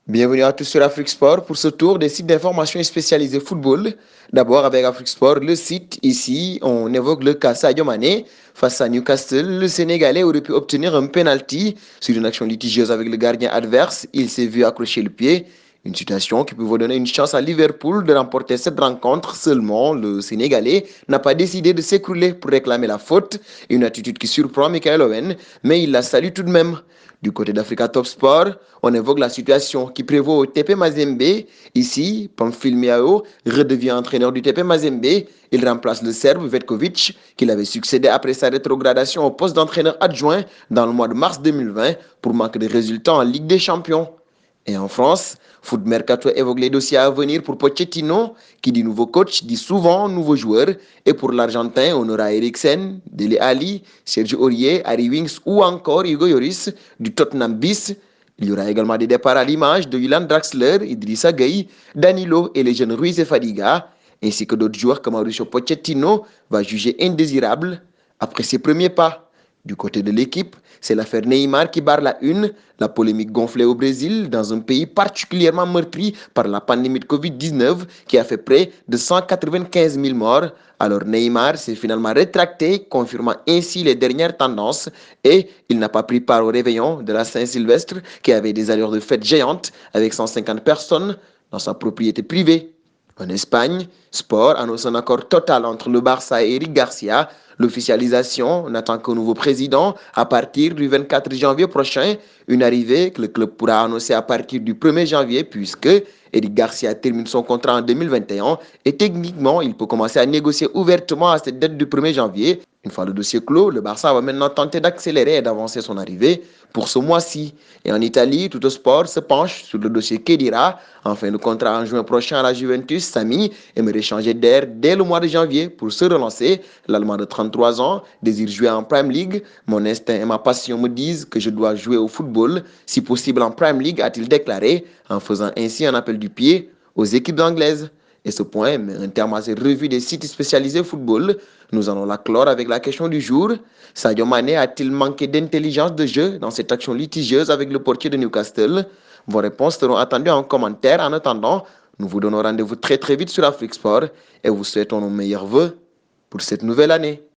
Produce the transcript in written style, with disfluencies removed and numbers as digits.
Bienvenue à tous sur Afrique Sport pour ce tour des sites d'information spécialisés football. D'abord avec Afrique Sport, le site. Ici, on évoque le cas Sadio Mané face à Newcastle. Le Sénégalais aurait pu obtenir un penalty sur une action litigieuse avec le gardien adverse. Il s'est vu accrocher le pied. Une situation qui pouvait donner une chance à Liverpool de remporter cette rencontre. Seulement, le Sénégalais n'a pas décidé de s'écrouler pour réclamer la faute. Une attitude qui surprend Michael Owen, mais il la salue tout de même. Du côté d'Africa Top Sport, on évoque la situation qui prévaut au TP Mazembe. Ici, Pamphile Miao redevient entraîneur du TP Mazembe. Il remplace le Serbe Vetkovic, qui l'avait succédé après sa rétrogradation au poste d'entraîneur adjoint dans le mois de mars 2020 pour manque de résultats en Ligue des Champions. Et en France, Foot Mercato évoque les dossiers à venir pour Pochettino, qui dit nouveau coach, dit souvent nouveau joueur. Et pour l'Argentin, on aura Eriksen, Dele Alli, Sergio Aurier, Harry Winks ou encore Hugo Lloris du Tottenham bis. Il y aura également des départs à l'image de Julian Draxler, Idrissa Gueye, Danilo et les jeunes Ruiz et Fadiga, ainsi que d'autres joueurs que Mauricio Pochettino va juger indésirables après ses premiers pas. Du côté de l'équipe, c'est l'affaire Neymar qui barre la une, la polémique gonflée au Brésil, dans un pays particulièrement meurtri par la pandémie de Covid-19 qui a fait près de 195 000 morts. Alors Neymar s'est finalement rétracté, confirmant ainsi les dernières tendances et il n'a pas pris part au réveillon de la Saint-Sylvestre qui avait des allures de fête géante avec 150 personnes dans sa propriété privée. En Espagne, Sport annonce un accord total entre le Barça et Eric Garcia. L'officialisation n'attend qu'un nouveau président à partir du 24 janvier prochain, une arrivée que le club pourra annoncer à partir du 1er janvier puisque Eric Garcia termine son contrat en 2021 et techniquement, il peut commencer à négocier ouvertement à cette date du 1er janvier. Une fois le dossier clos, le Barça va maintenant tenter d'accélérer et d'avancer son arrivée pour ce mois-ci. Et en Italie, tout sport se penche sur le dossier Khedira. En fin de contrat en juin prochain à la Juventus, Sami aimerait changer d'air dès le mois de janvier pour se relancer. L'Allemand de 33 ans désire jouer en Prime League. Mon instinct et ma passion me disent que je dois jouer au football, si possible en Prime League, a-t-il déclaré, en faisant ainsi un appel du pied aux équipes anglaises. Et ce point met un terme à cette revue des sites spécialisés football. Nous allons la clore avec la question du jour. Sadio Mané a-t-il manqué d'intelligence de jeu dans cette action litigieuse avec le portier de Newcastle? Vos réponses seront attendues en commentaire. En attendant, nous vous donnons rendez-vous très vite sur Afrique Sport et vous souhaitons nos meilleurs vœux pour cette nouvelle année.